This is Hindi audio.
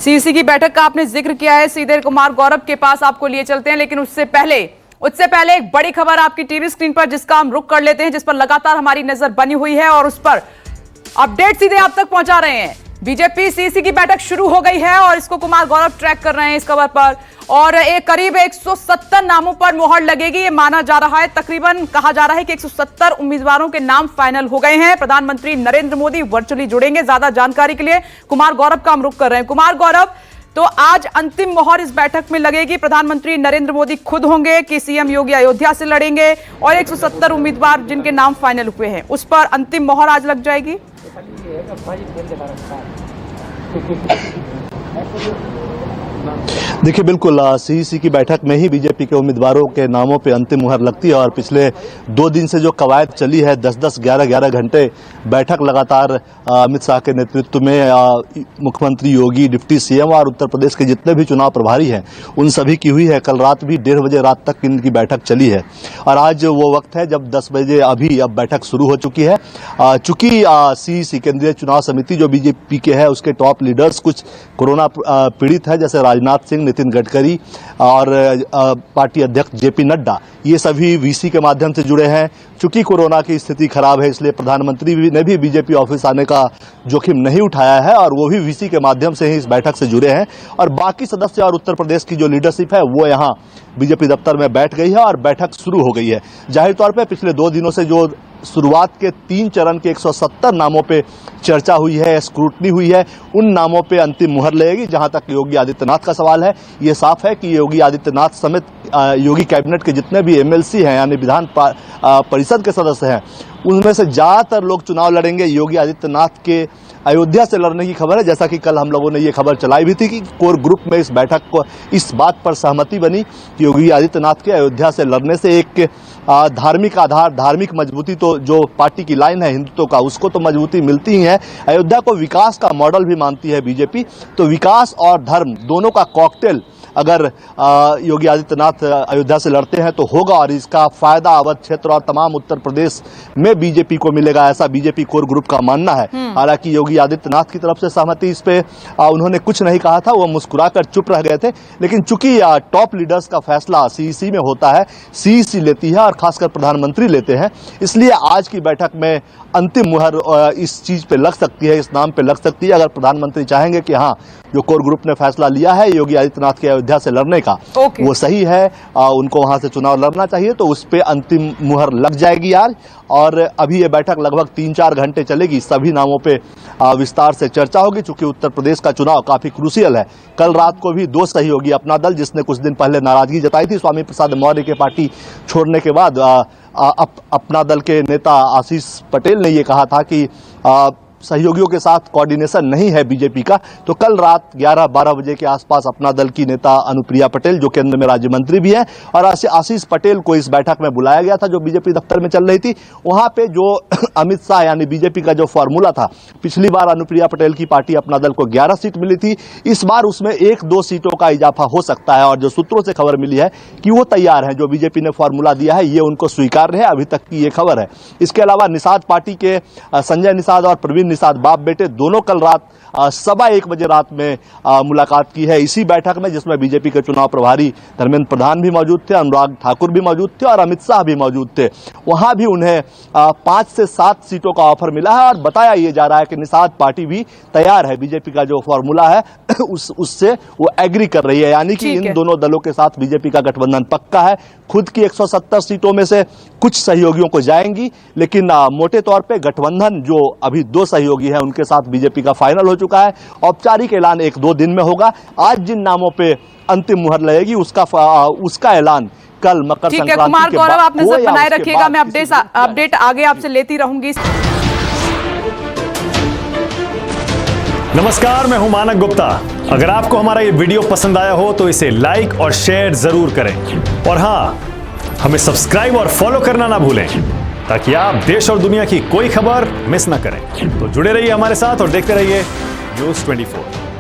सीईसी की बैठक का आपने जिक्र किया है, सीधे कुमार गौरव के पास आपको लिए चलते हैं, लेकिन उससे पहले एक बड़ी खबर आपकी टीवी स्क्रीन पर जिसका हम रुख कर लेते हैं, जिस पर लगातार हमारी नजर बनी हुई है और उस पर अपडेट सीधे आप तक पहुंचा रहे हैं। बीजेपी सीईसी की बैठक शुरू हो गई है और इसको कुमार गौरव ट्रैक कर रहे हैं इस खबर पर, और एक करीब 170 नामों पर मुहर लगेगी ये माना जा रहा है। तकरीबन कहा जा रहा है कि 170 उम्मीदवारों के नाम फाइनल हो गए हैं। प्रधानमंत्री नरेंद्र मोदी वर्चुअली जुड़ेंगे। ज्यादा जानकारी के लिए कुमार गौरव का हम रुख कर रहे हैं। कुमार गौरव, तो आज अंतिम मोहर इस बैठक में लगेगी। प्रधानमंत्री नरेंद्र मोदी खुद होंगे कि सीएम योगी अयोध्या से लड़ेंगे, और 170 उम्मीदवार जिनके नाम फाइनल हुए हैं उस पर अंतिम मोहर आज लग जाएगी। देखिए, बिल्कुल सीईसी की बैठक में ही बीजेपी के उम्मीदवारों के नामों पे अंतिम मुहर लगती है। और पिछले 2 दिन से जो कवायद चली है, 10-10, 11-11 घंटे बैठक लगातार अमित शाह के नेतृत्व में मुख्यमंत्री योगी, डिप्टी सीएम और उत्तर प्रदेश के जितने भी चुनाव प्रभारी हैं उन सभी की हुई है। कल रात भी 1:30 बजे रात तक इनकी बैठक चली है और आज वो वक्त है जब 10 बजे अब बैठक शुरू हो चुकी है। चूंकि सीईसी केंद्रीय चुनाव समिति जो बीजेपी के है उसके टॉप लीडर्स कुछ कोरोना पीड़ित है, जैसे राजनाथ सिंह, नितिन गडकरी और पार्टी अध्यक्ष जेपी नड्डा, ये सभी वीसी के माध्यम से जुड़े हैं। चूंकि कोरोना की स्थिति खराब है इसलिए प्रधानमंत्री ने भी बीजेपी ऑफिस आने का जोखिम नहीं उठाया है और वो भी वीसी के माध्यम से ही इस बैठक से जुड़े हैं। और बाकी सदस्य और उत्तर प्रदेश की जो लीडरशिप है वो यहाँ बीजेपी दफ्तर में बैठ गई है और बैठक शुरू हो गई है। जाहिर तौर पर पिछले 2 दिनों से जो शुरुआत के 3 चरण के 170 नामों पे चर्चा हुई है, स्क्रूटनी हुई है, उन नामों पे अंतिम मुहर लगेगी। जहां तक योगी आदित्यनाथ का सवाल है, ये साफ है कि योगी आदित्यनाथ समेत योगी कैबिनेट के जितने भी एमएलसी हैं यानी विधान परिषद के सदस्य हैं उनमें से ज्यादातर लोग चुनाव लड़ेंगे। योगी आदित्यनाथ के अयोध्या से लड़ने की खबर है, जैसा कि कल हम लोगों ने ये खबर चलाई भी थी कि कोर ग्रुप में इस बैठक को इस बात पर सहमति बनी कि योगी आदित्यनाथ के अयोध्या से लड़ने से एक धार्मिक आधार, धार्मिक मजबूती, तो जो पार्टी की लाइन है हिंदुत्व का उसको तो मजबूती मिलती ही है। अयोध्या को विकास का मॉडल भी मानती है बीजेपी, तो विकास और धर्म दोनों का कॉकटेल अगर योगी आदित्यनाथ अयोध्या से लड़ते हैं तो होगा और इसका फायदा अवध क्षेत्र और तमाम उत्तर प्रदेश में बीजेपी को मिलेगा, ऐसा बीजेपी कोर ग्रुप का मानना है। हालांकि योगी आदित्यनाथ की तरफ से सहमति इस पे उन्होंने कुछ नहीं कहा था, वो मुस्कुराकर चुप रह गए थे। लेकिन चूंकि टॉप लीडर्स का फैसला सीईसी में होता है, सीईसी लेती है और खासकर प्रधानमंत्री लेते हैं, इसलिए आज की बैठक में अंतिम मुहर इस चीज पे लग सकती है, इस नाम पे लग सकती है। अगर प्रधानमंत्री चाहेंगे कि हाँ, जो कोर ग्रुप ने फैसला लिया है योगी आदित्यनाथ के अयोध्या से लड़ने का वो सही है, उनको वहां से चुनाव लड़ना चाहिए, तो उस पे अंतिम मुहर लग जाएगी आज। और अभी ये बैठक लगभग 3-4 घंटे चलेगी, सभी नामों पे विस्तार से चर्चा होगी। चूंकि उत्तर प्रदेश का चुनाव काफी क्रूशियल है। कल रात को भी 2 सहयोगी, अपना दल जिसने कुछ दिन पहले नाराजगी जताई थी स्वामी प्रसाद मौर्य के पार्टी छोड़ने के बाद, अपना दल के नेता आशीष पटेल ने ये कहा था कि सहयोगियों के साथ कोऑर्डिनेशन नहीं है बीजेपी का, तो कल रात 11-12 बजे के आसपास अपना दल की नेता अनुप्रिया पटेल जो केंद्र में राज्य मंत्री भी है और आशीष पटेल को इस बैठक में बुलाया गया था जो बीजेपी दफ्तर में चल रही थी। वहां पे जो अमित शाह यानी बीजेपी का जो फॉर्मूला था, पिछली बार अनुप्रिया पटेल की पार्टी अपना दल को 11 सीट मिली थी, इस बार उसमें 1-2 सीटों का इजाफा हो सकता है। और जो सूत्रों से खबर मिली है कि वो तैयार है, जो बीजेपी ने फॉर्मूला दिया है ये उनको स्वीकार्य है, अभी तक की ये खबर है। इसके अलावा निषाद पार्टी के संजय निषाद और प्रवीण निषाद, बाप बेटे दोनों, कल रात 1:15 बजे रात में मुलाकात की है इसी बैठक में, जिसमें बीजेपी के चुनाव प्रभारी धर्मेंद्र प्रधान भी मौजूद थे, अनुराग ठाकुर भी मौजूद थे और अमित शाह भी मौजूद थे। वहां भी उन्हें 5 से 7 सीटों का ऑफर मिला है और बताया यह जा रहा है कि निषाद पार्टी भी तैयार है, बीजेपी का जो फॉर्मूला है उससे वो एग्री कर रही है, यानी कि इन दोनों दलों के साथ बीजेपी का गठबंधन पक्का है। खुद की 170 सीटों में से कुछ सहयोगियों को जाएंगी, लेकिन मोटे तौर पे गठबंधन जो अभी 2 सहयोगी हैं उनके साथ बीजेपी का फाइनल हो चुका है। औपचारिक ऐलान 1-2 दिन में होगा। आज जिन नामों पे अंतिम मुहर लगेगी उसका ऐलान कल मकर संक्रांति के बाद। कुमार गौरव, आप नजर बनाए रखिएगा, मैं अपडेट आगे आपसे लेती रहूंगी। नमस्कार, मैं हूं मानक गुप्ता। अगर आपको हमारा ये वीडियो पसंद आया हो तो इसे लाइक और शेयर जरूर करें, और हां, हमें सब्सक्राइब और फॉलो करना ना भूलें ताकि आप देश और दुनिया की कोई खबर मिस ना करें। तो जुड़े रहिए हमारे साथ और देखते रहिए न्यूज़ 24।